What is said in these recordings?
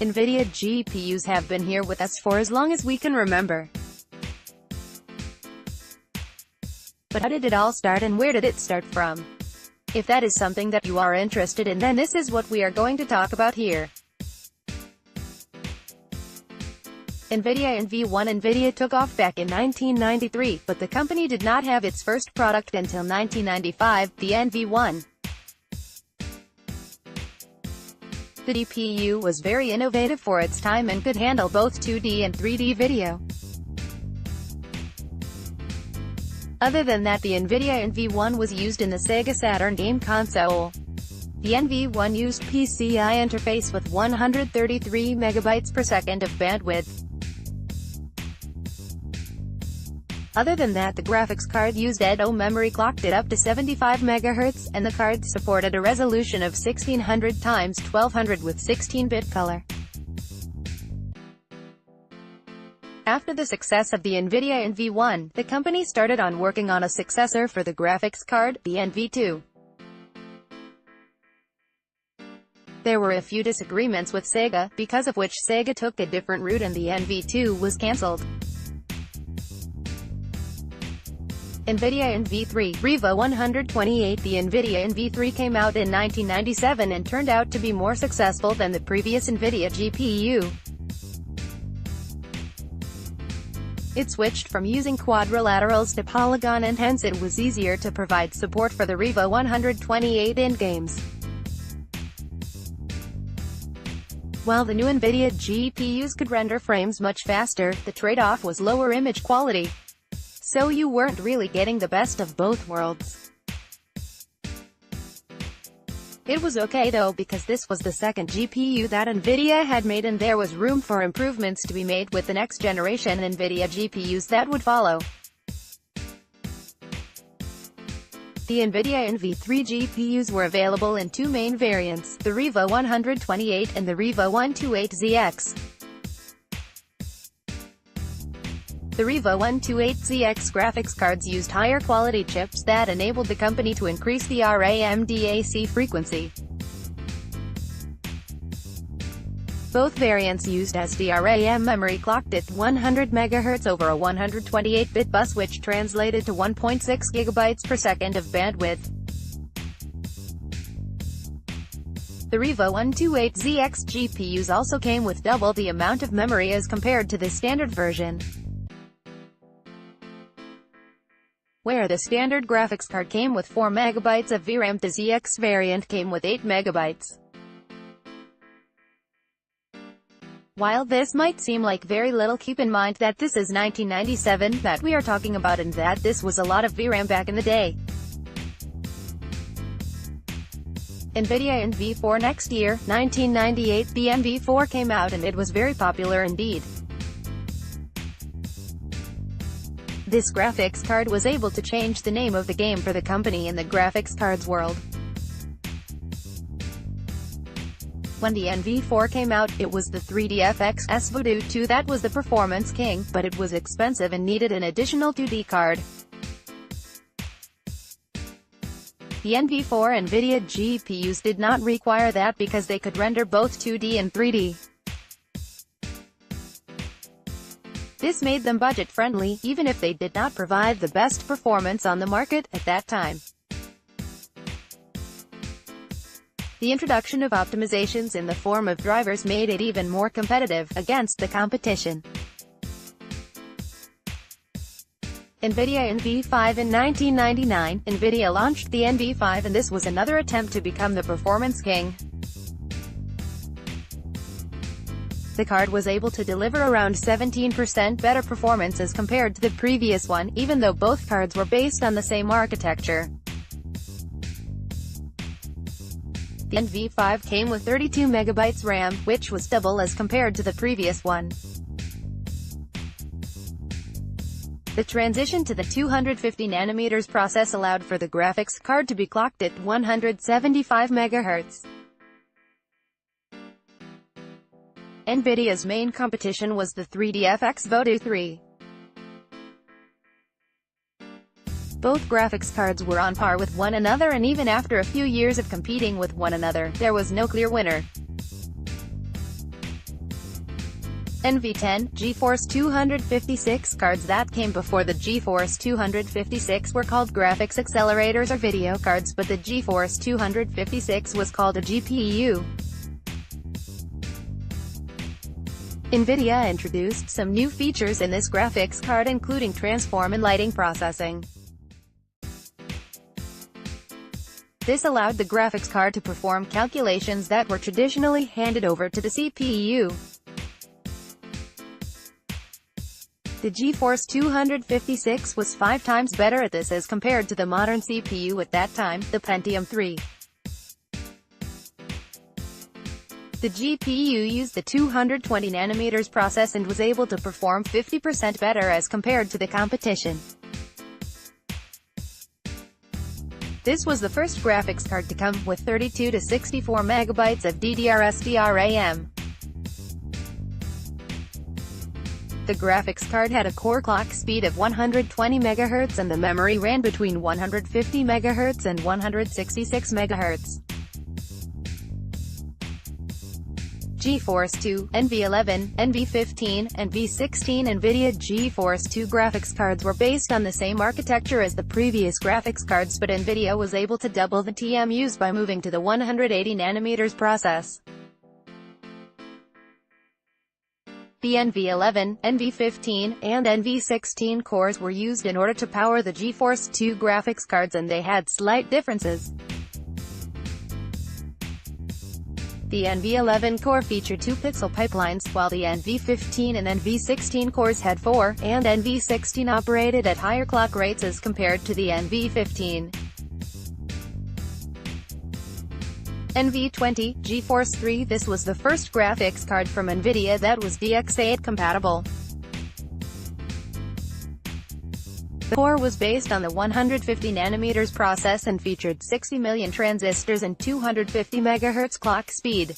Nvidia GPUs have been here with us for as long as we can remember. But how did it all start and where did it start from? If that is something that you are interested in, then this is what we are going to talk about here. Nvidia NV1 Nvidia took off back in 1993, but the company did not have its first product until 1995, the NV1. The GPU was very innovative for its time and could handle both 2D and 3D video. Other than that, the Nvidia NV1 was used in the Sega Saturn game console. The NV1 used PCI interface with 133 megabytes per second of bandwidth. Other than that, the graphics card used EDO memory, clocked it up to 75 MHz, and the card supported a resolution of 1600 x 1200 with 16-bit color. After the success of the Nvidia NV1, the company started on working on a successor for the graphics card, the NV2. There were a few disagreements with Sega, because of which Sega took a different route and the NV2 was cancelled. Nvidia NV3, Revo 128. The Nvidia NV3 came out in 1997 and turned out to be more successful than the previous Nvidia GPU. It switched from using quadrilaterals to polygon, and hence it was easier to provide support for the Revo 128 in games. While the new Nvidia GPUs could render frames much faster, the trade-off was lower image quality. So you weren't really getting the best of both worlds. It was okay though, because this was the second GPU that Nvidia had made and there was room for improvements to be made with the next generation Nvidia GPUs that would follow. The Nvidia NV3 GPUs were available in two main variants, the Revo 128 and the Revo 128ZX. The Revo 128ZX graphics cards used higher quality chips that enabled the company to increase the RAM DAC frequency. Both variants used SDRAM memory, clocked at 100 MHz over a 128-bit bus, which translated to 1.6 GB per second of bandwidth. The Revo 128ZX GPUs also came with double the amount of memory as compared to the standard version. Where the standard graphics card came with 4 MB of VRAM, the ZX variant came with 8 MB. While this might seem like very little, keep in mind that this is 1997 that we are talking about and that this was a lot of VRAM back in the day. Nvidia NV4 next year, 1998, the NV4 came out and it was very popular indeed. This graphics card was able to change the name of the game for the company in the graphics cards world. When the NV4 came out, it was the 3DFX Voodoo 2 that was the performance king, but it was expensive and needed an additional 2D card. The NV4 Nvidia GPUs did not require that because they could render both 2D and 3D. This made them budget-friendly, even if they did not provide the best performance on the market at that time. The introduction of optimizations in the form of drivers made it even more competitive against the competition. Nvidia NV5 in 1999, Nvidia launched the NV5 and this was another attempt to become the performance king. The card was able to deliver around 17% better performance as compared to the previous one, even though both cards were based on the same architecture. The NV5 came with 32 MB RAM, which was double as compared to the previous one. The transition to the 250nm process allowed for the graphics card to be clocked at 175 MHz. Nvidia's main competition was the 3DFX Voodoo 3. Both graphics cards were on par with one another, and even after a few years of competing with one another, there was no clear winner. NV10, GeForce 256 cards that came before the GeForce 256 were called graphics accelerators or video cards, but the GeForce 256 was called a GPU. Nvidia introduced some new features in this graphics card, including transform and lighting processing. This allowed the graphics card to perform calculations that were traditionally handed over to the CPU. The GeForce 256 was 5 times better at this as compared to the modern CPU at that time, the Pentium 3. The GPU used the 220nm process and was able to perform 50% better as compared to the competition. This was the first graphics card to come with 32 to 64 MB of DDR/SDRAM. The graphics card had a core clock speed of 120 MHz and the memory ran between 150 MHz and 166 MHz. GeForce 2, NV11, NV15, and NV16 Nvidia GeForce 2 graphics cards were based on the same architecture as the previous graphics cards, but Nvidia was able to double the TM used by moving to the 180nm process. The NV11, NV15, and NV16 cores were used in order to power the GeForce 2 graphics cards, and they had slight differences. The NV11 core featured 2 pixel pipelines, while the NV15 and NV16 cores had 4, and NV16 operated at higher clock rates as compared to the NV15. NV20, GeForce 3. This was the first graphics card from Nvidia that was DX8 compatible. The core was based on the 150nm process and featured 60 million transistors and 250 MHz clock speed.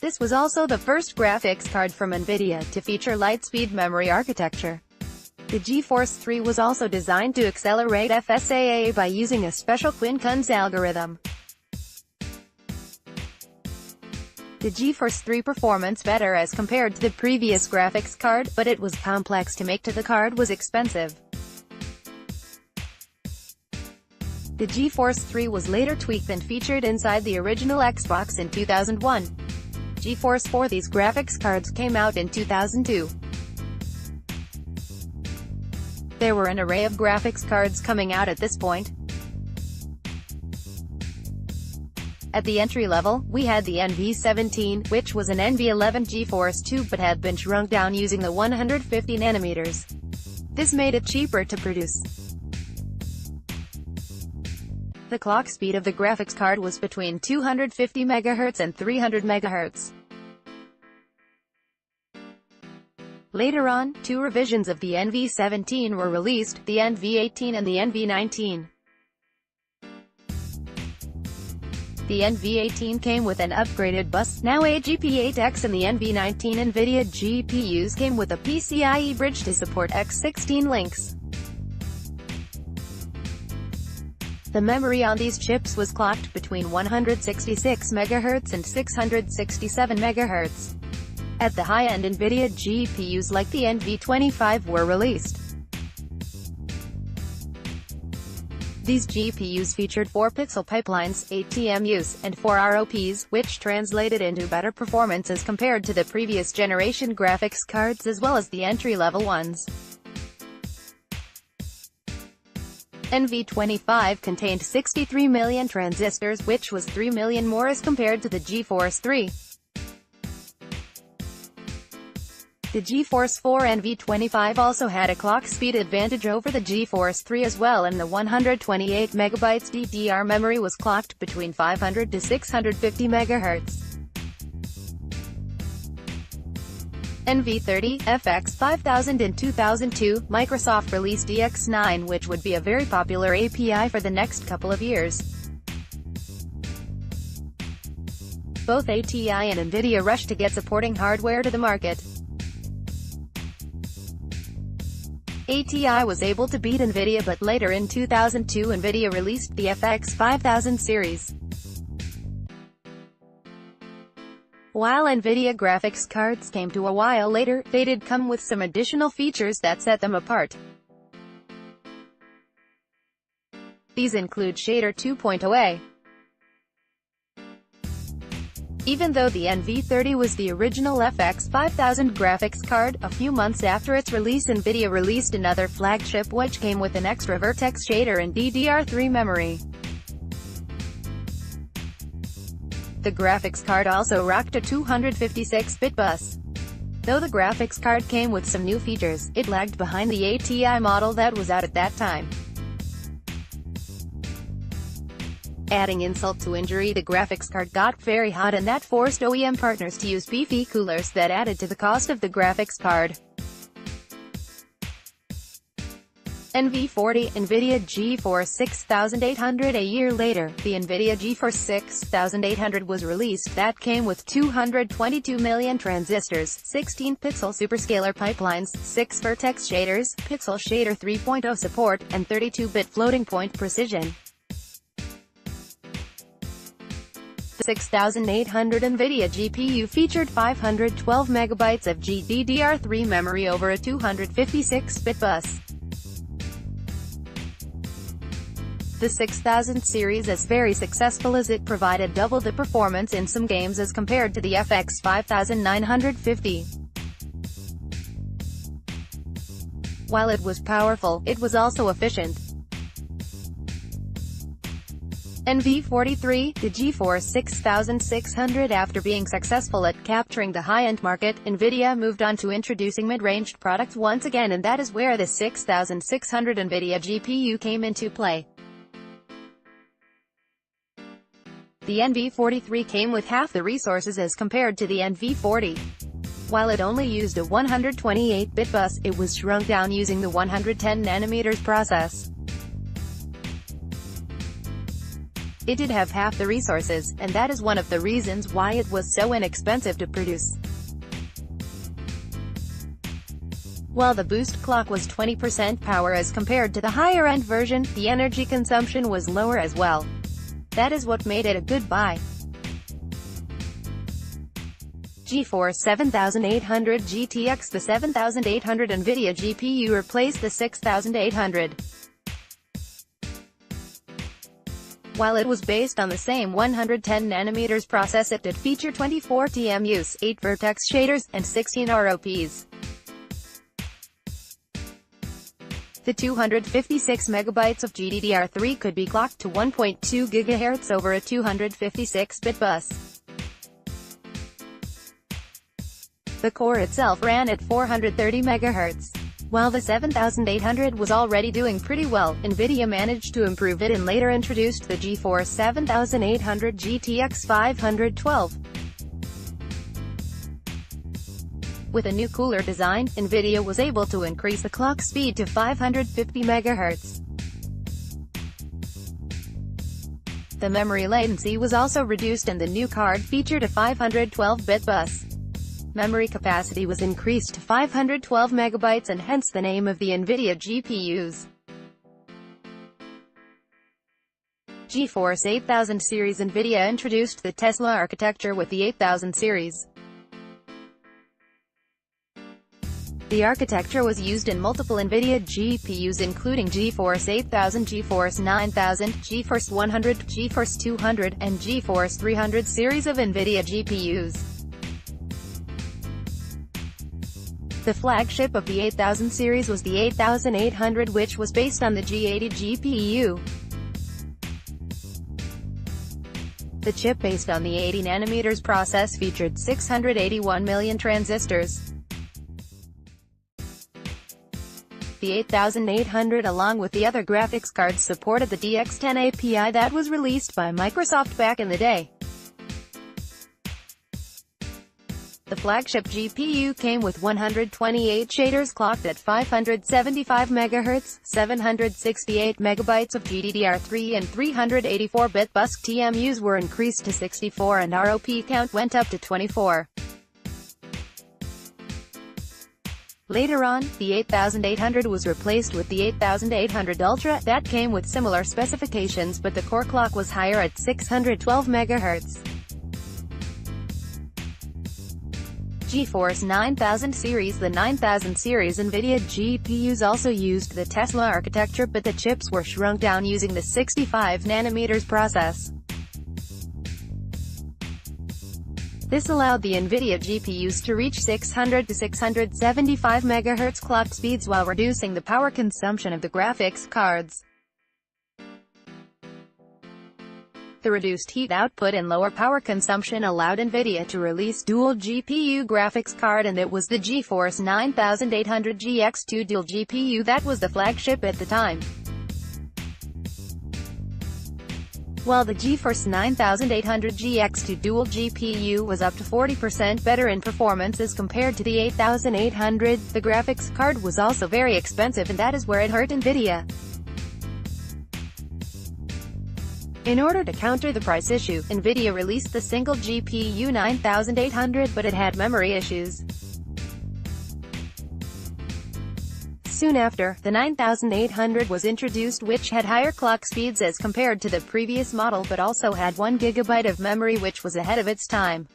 This was also the first graphics card from Nvidia to feature Lightspeed memory architecture. The GeForce 3 was also designed to accelerate FSAA by using a special Quincun's algorithm. The GeForce 3 performance better as compared to the previous graphics card, but it was complex to make. The card was expensive. The GeForce 3 was later tweaked and featured inside the original Xbox in 2001. GeForce 4. These graphics cards came out in 2002. There were an array of graphics cards coming out at this point. At the entry level, we had the NV17, which was an NV11 GeForce 2 but had been shrunk down using the 150nm. This made it cheaper to produce. The clock speed of the graphics card was between 250 MHz and 300 MHz. Later on, 2 revisions of the NV17 were released, the NV18 and the NV19. The NV18 came with an upgraded bus, now a GP8X, and the NV19 Nvidia GPUs came with a PCIe bridge to support X16 links. The memory on these chips was clocked between 166 MHz and 667 MHz. At the high-end, Nvidia GPUs like the NV25 were released. These GPUs featured 4 pixel pipelines, 8 TMUs, and 4 ROPs, which translated into better performance as compared to the previous generation graphics cards as well as the entry-level ones. NV25 contained 63 million transistors, which was 3 million more as compared to the GeForce 3. The GeForce 4 NV25 also had a clock speed advantage over the GeForce 3 as well, and the 128 MB DDR memory was clocked between 500 to 650 MHz. NV30, FX 5000 in 2002, Microsoft released EX9, which would be a very popular API for the next couple of years. Both ATI and Nvidia rushed to get supporting hardware to the market. ATI was able to beat Nvidia, but later in 2002 Nvidia released the FX 5000 series. While Nvidia graphics cards came to a while later, they did come with some additional features that set them apart. These include Shader 2.0a. Even though the NV30 was the original FX 5000 graphics card, a few months after its release Nvidia released another flagship which came with an extra vertex shader and DDR3 memory. The graphics card also rocked a 256-bit bus. Though the graphics card came with some new features, it lagged behind the ATI model that was out at that time. Adding insult to injury, the graphics card got very hot and that forced OEM partners to use beefy coolers that added to the cost of the graphics card. NV40, Nvidia GeForce 6800. A year later, the Nvidia GeForce 6800 was released. That came with 222 million transistors, 16 pixel superscalar pipelines, 6 vertex shaders, pixel shader 3.0 support, and 32-bit floating point precision. The 6800 Nvidia GPU featured 512 MB of GDDR3 memory over a 256-bit bus. The 6000 series is very successful as it provided double the performance in some games as compared to the FX 5950. While it was powerful, it was also efficient. NV43, the GeForce 6600. After being successful at capturing the high-end market, Nvidia moved on to introducing mid-ranged products once again, and that is where the 6600 Nvidia GPU came into play. The NV43 came with half the resources as compared to the NV40. While it only used a 128-bit bus, it was shrunk down using the 110nm process. It did have half the resources, and that is one of the reasons why it was so inexpensive to produce. While the boost clock was 20% power as compared to the higher-end version, the energy consumption was lower as well. That is what made it a good buy. GeForce 7800 GTX. The 7800 Nvidia GPU replaced the 6800. While it was based on the same 110nm process, it did feature 24 TMUs, 8 vertex shaders, and 16 ROPs. The 256 MB of GDDR3 could be clocked to 1.2 GHz over a 256-bit bus. The core itself ran at 430 MHz. While the 7800 was already doing pretty well, Nvidia managed to improve it and later introduced the GeForce 7800 GTX 512. With a new cooler design, Nvidia was able to increase the clock speed to 550 MHz. The memory latency was also reduced and the new card featured a 512-bit bus. Memory capacity was increased to 512 MB and hence the name of the Nvidia GPUs. GeForce 8000 series. Nvidia introduced the Tesla architecture with the 8000 series. The architecture was used in multiple Nvidia GPUs including GeForce 8000, GeForce 9000, GeForce 100, GeForce 200, and GeForce 300 series of Nvidia GPUs. The flagship of the 8000 series was the 8800, which was based on the G80 GPU. The chip based on the 80nm process featured 681 million transistors. The 8800 along with the other graphics cards supported the DX10 API that was released by Microsoft back in the day. The flagship GPU came with 128 shaders clocked at 575 MHz, 768 MB of GDDR3 and 384-bit bus. TMUs were increased to 64 and ROP count went up to 24. Later on, the 8800 was replaced with the 8800 Ultra, that came with similar specifications but the core clock was higher at 612 MHz. GeForce 9000 series. The 9000 series Nvidia GPUs also used the Tesla architecture, but the chips were shrunk down using the 65nm process. This allowed the Nvidia GPUs to reach 600 to 675 MHz clock speeds while reducing the power consumption of the graphics cards. The reduced heat output and lower power consumption allowed Nvidia to release dual GPU graphics card, and it was the GeForce 9800 GX2 dual GPU that was the flagship at the time. While the GeForce 9800 GX2 dual GPU was up to 40% better in performance as compared to the 8800, the graphics card was also very expensive, and that is where it hurt Nvidia. In order to counter the price issue, Nvidia released the single GPU 9800, but it had memory issues. Soon after, the 9800 was introduced, which had higher clock speeds as compared to the previous model, but also had 1 GB of memory, which was ahead of its time.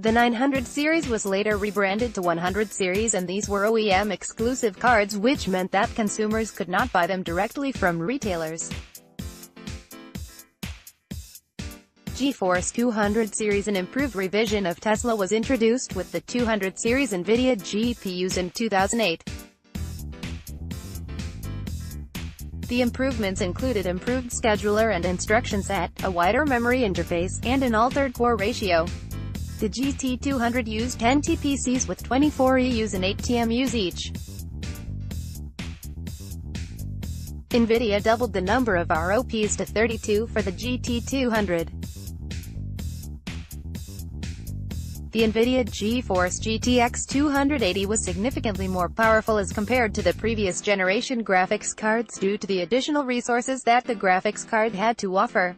The 900 series was later rebranded to 100 series, and these were OEM exclusive cards, which meant that consumers could not buy them directly from retailers. GeForce 200 series, an improved revision of Tesla, was introduced with the 200 series Nvidia GPUs in 2008. The improvements included improved scheduler and instruction set, a wider memory interface, and an altered core ratio. The GT200 used 10 TPCs with 24 EUs and 8 TMUs each. Nvidia doubled the number of ROPs to 32 for the GT200. The Nvidia GeForce GTX 280 was significantly more powerful as compared to the previous generation graphics cards due to the additional resources that the graphics card had to offer.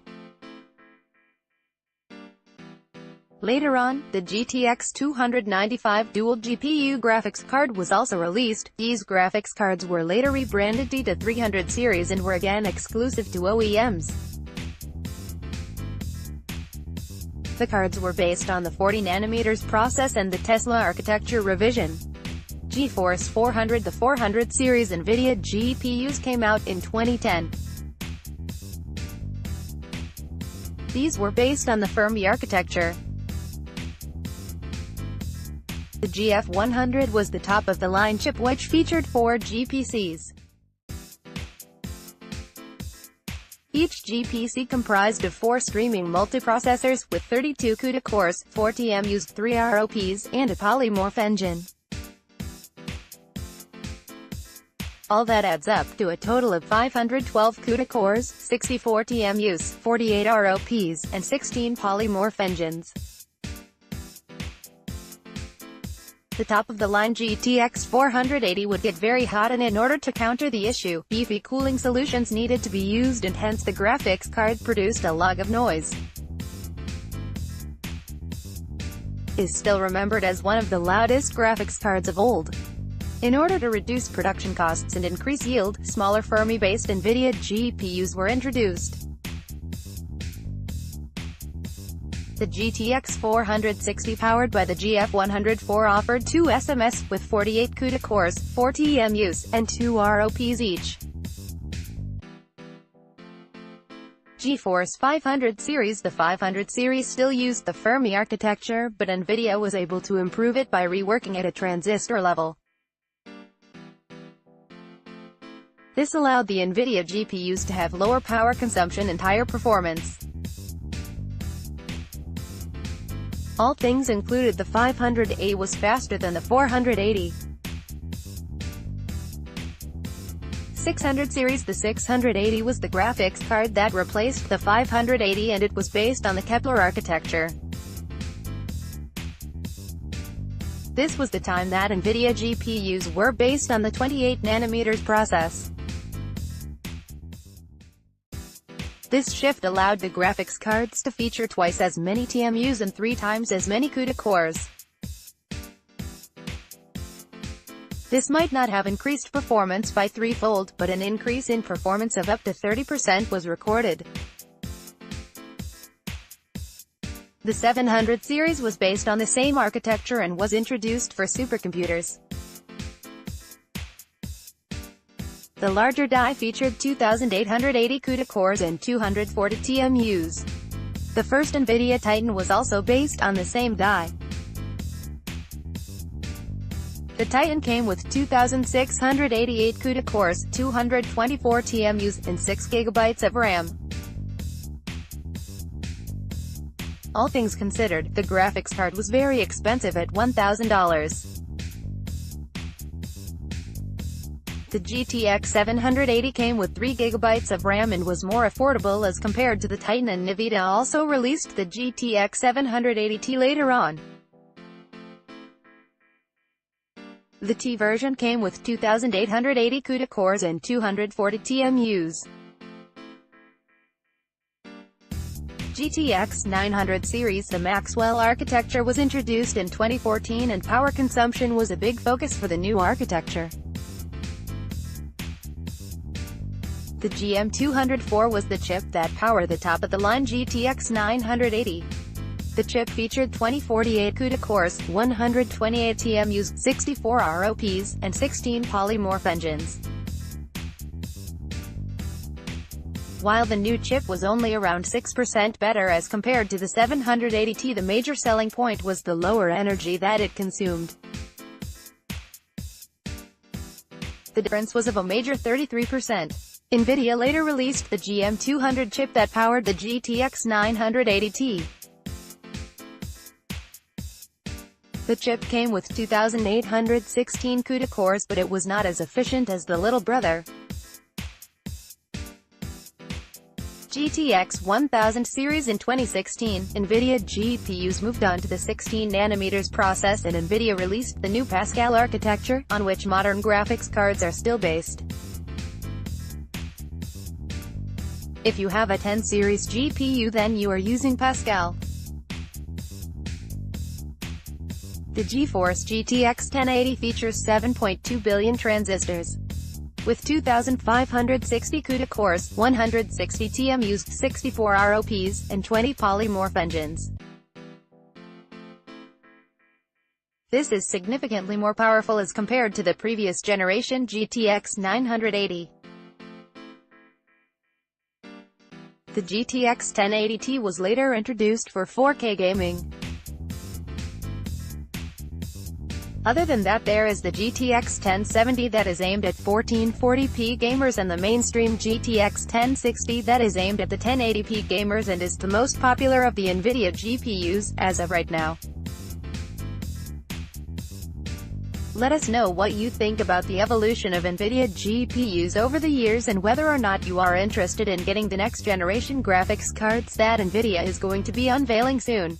Later on, the GTX 295 dual GPU graphics card was also released. These graphics cards were later rebranded to 300 series and were again exclusive to OEMs. The cards were based on the 40nm process and the Tesla architecture revision. GeForce 400. The 400 series Nvidia GPUs came out in 2010. These were based on the Fermi architecture. The GF100 was the top-of-the-line chip, which featured 4 GPCs. Each GPC comprised of 4 streaming multiprocessors, with 32 CUDA cores, 4 TMUs, 3 ROPs, and a polymorph engine. All that adds up to a total of 512 CUDA cores, 64 TMUs, 48 ROPs, and 16 polymorph engines. The top-of-the-line GTX 480 would get very hot, and in order to counter the issue, beefy cooling solutions needed to be used, and hence the graphics card produced a lot of noise. It is still remembered as one of the loudest graphics cards of old. In order to reduce production costs and increase yield, smaller Fermi-based Nvidia GPUs were introduced. The GTX 460, powered by the GF104, offered 2 SMS, with 48 CUDA cores, 4 TMUs, and 2 ROPs each. GeForce 500 series. The 500 series still used the Fermi architecture, but Nvidia was able to improve it by reworking it at transistor level. This allowed the Nvidia GPUs to have lower power consumption and higher performance. All things included, the 500A was faster than the 480. 600 series. The 680 was the graphics card that replaced the 580, and it was based on the Kepler architecture. This was the time that Nvidia GPUs were based on the 28nm process. This shift allowed the graphics cards to feature twice as many TMUs and 3 times as many CUDA cores. This might not have increased performance by threefold, but an increase in performance of up to 30% was recorded. The The 700 series was based on the same architecture and was introduced for supercomputers. The larger die featured 2,880 CUDA cores and 240 TMUs. The first Nvidia Titan was also based on the same die. The Titan came with 2,688 CUDA cores, 224 TMUs, and 6 GB of RAM. All things considered, the graphics card was very expensive at $1,000. The GTX 780 came with 3 GB of RAM and was more affordable as compared to the Titan, and Nvidia also released the GTX 780T later on. The T version came with 2,880 CUDA cores and 240 TMUs. GTX 900 series. The Maxwell architecture was introduced in 2014 and power consumption was a big focus for the new architecture. The GM204 was the chip that powered the top-of-the-line GTX 980. The chip featured 2048 CUDA cores, 128 TMUs, 64 ROPs, and 16 polymorph engines. While the new chip was only around 6% better as compared to the 780T, the major selling point was the lower energy that it consumed. The difference was of a major 33%. Nvidia later released the GM200 chip that powered the GTX 980T. The chip came with 2,816 CUDA cores, but it was not as efficient as the little brother. GTX 1000 series. In 2016, Nvidia GPUs moved on to the 16nm process, and Nvidia released the new Pascal architecture, on which modern graphics cards are still based. If you have a 10 series GPU, then you are using Pascal. The GeForce GTX 1080 features 7.2 billion transistors. With 2,560 CUDA cores, 160 TMUs, 64 ROPs, and 20 polymorph engines. This is significantly more powerful as compared to the previous generation GTX 980. The GTX 1080T was later introduced for 4K gaming. Other than that, there is the GTX 1070 that is aimed at 1440p gamers and the mainstream GTX 1060 that is aimed at the 1080p gamers and is the most popular of the Nvidia GPUs, as of right now. Let us know what you think about the evolution of Nvidia GPUs over the years and whether or not you are interested in getting the next generation graphics cards that Nvidia is going to be unveiling soon.